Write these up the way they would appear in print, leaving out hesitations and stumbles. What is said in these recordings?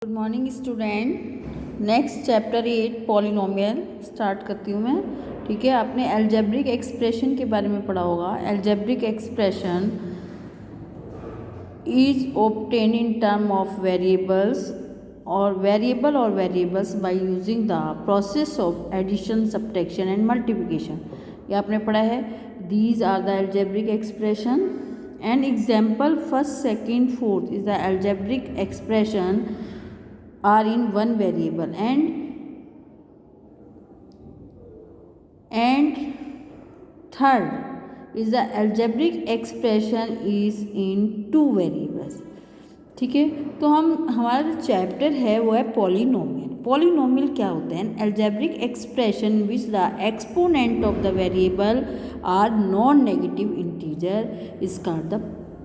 Good morning student. Next chapter 8 polynomial start करती हूँ मैं। ठीक है, आपने एल्जेब्रिक एक्सप्रेशन के बारे में पढ़ा होगा। Algebraic expression is obtain in term of variables और variables by using the process of addition, subtraction and multiplication. ये आपने पढ़ा है। These are the algebraic expression and example first, second, fourth is the algebraic expression are in one variable and third is the algebraic expression is in two variables। ठीक है, तो हमारा जो chapter है वो है पॉलिनोमियल। पॉलिनोमियल क्या होता है? Algebraic expression which the exponent of the variable are non negative integer is called the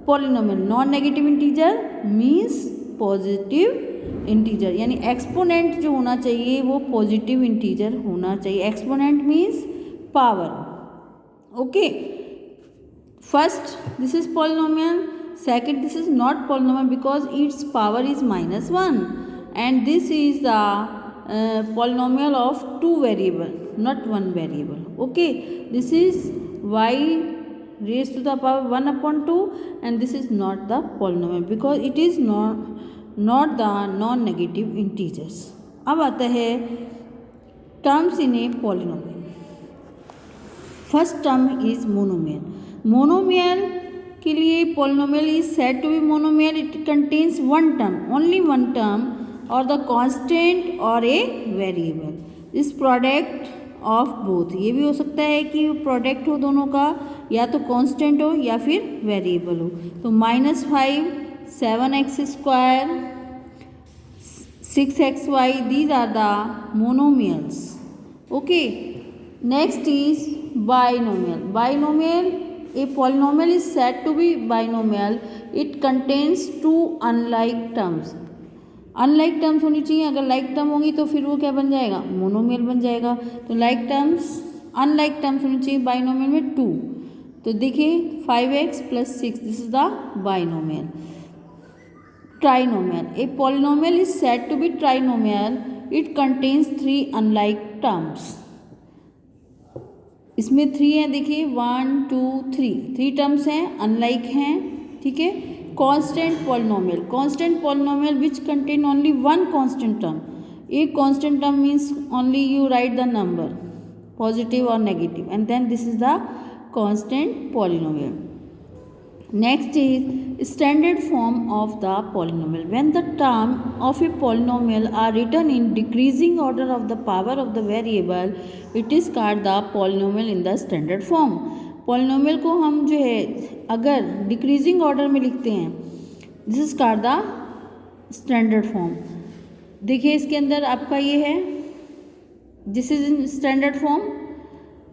polynomial. Non negative integer means positive integer, यानी एक्सपोनेंट जो होना चाहिए वो पॉजिटिव इंटीजर होना चाहिए। Exponent means power. Okay, first this is polynomial, second this is not polynomial because its power is -1 and this is the polynomial of two variable not one variable. Okay, this is y raised to the power 1/2 and this is not the polynomial because it is not the non-negative integers। अब आता है terms in a polynomial. First term is monomial. Monomial के लिए polynomial is said to be monomial, it contains one term, only one term और the constant और a variable is product of both. ये भी हो सकता है कि प्रोडक्ट हो दोनों का, या तो कांस्टेंट हो या फिर वेरिएबल हो। तो -5, 7x square, 6xy, these are the monomials। okay, next is binomial। binomial, a polynomial is said to be binomial, it contains two unlike terms। Unlike terms होनी चाहिए, अगर लाइक टर्म होंगी तो फिर वो क्या बन जाएगा? मोनोमियल बन जाएगा। तो लाइक टर्म्स, अनलाइक टर्म्स होनी चाहिए बाइनोमियल में 2। तो देखिए 5x + 6 this is the binomial. Trinomial, a polynomial is said to be trinomial, it contains 3 unlike terms. इसमें 3 हैं, देखिए 1 2 3 टर्म्स हैं, अनलाइक हैं। ठीक है, constant polynomial, constant polynomial which contain only one constant term. एक constant term means only you write the number positive और negative and then this is the constant polynomial. Next is standard form of the polynomial. When the term of a polynomial are written in decreasing order of the power of the variable, it is called the polynomial in the standard form. Polynomial को हम जो है अगर decreasing order में लिखते हैं, this is called the standard form. देखिए इसके अंदर आपका ये है, this is in standard form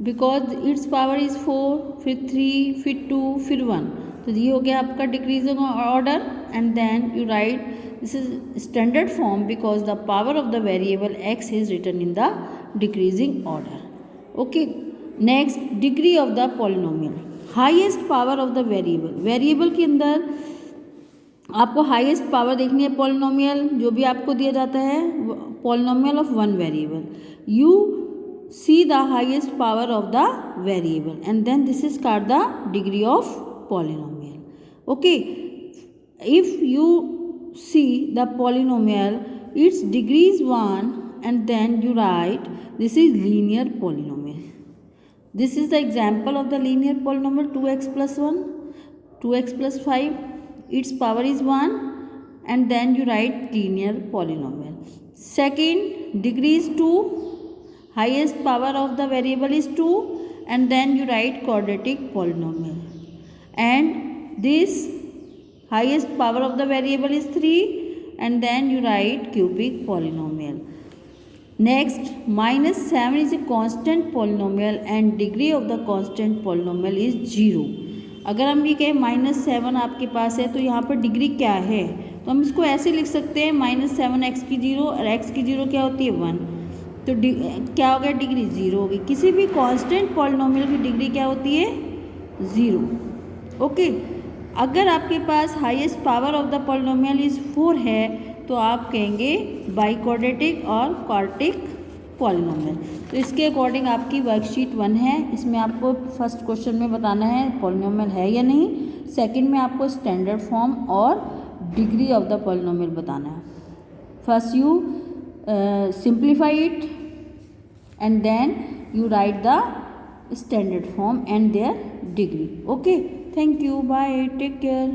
because its power is 4, फिर 3, फिर 2, फिर 1। तो ये हो गया आपका decreasing order and then you write this is standard form because the power of the variable x is written in the decreasing order. Okay, next degree of the polynomial. Highest power of the variable, variable के अंदर आपको highest power देखनी है। Polynomial जो भी आपको दिया जाता है, polynomial of one variable, you see the highest power of the variable and then this is called the degree of polynomial. Okay, if you see the polynomial its degree is 1 and then you write this is linear polynomial. This is the example of the linear polynomial 2x + 1, 2x + 5, its power is 1 and then you write linear polynomial. Second, degree is 2, highest power of the variable is 2 and then you write quadratic polynomial. And this highest power of the variable is 3 and then you write cubic polynomial. Next, -7 is a constant polynomial and degree of the constant polynomial is 0। अगर हम ये कहें -7 आपके पास है तो यहाँ पर degree क्या है? तो हम इसको ऐसे लिख सकते हैं -7 x की 0 और x की 0 क्या होती है 1। तो क्या हो गया? डिग्री 0 होगी। किसी भी कांस्टेंट पॉलिनोमियल की डिग्री क्या होती है? 0। ओके, अगर आपके पास highest power of the polynomial is 4 है तो आप कहेंगे बाइक्वाड्रेटिक और क्वाड्रेटिक पॉलिनोमियल। तो इसके अकॉर्डिंग आपकी वर्कशीट 1 है, इसमें आपको फर्स्ट क्वेश्चन में बताना है पॉलिनोमियल है या नहीं, सेकंड में आपको स्टैंडर्ड फॉर्म और डिग्री ऑफ द पॉलिनोमियल बताना है। First you simplify it and then you write the standard form and their degree. Okay, thank you, bye, take care.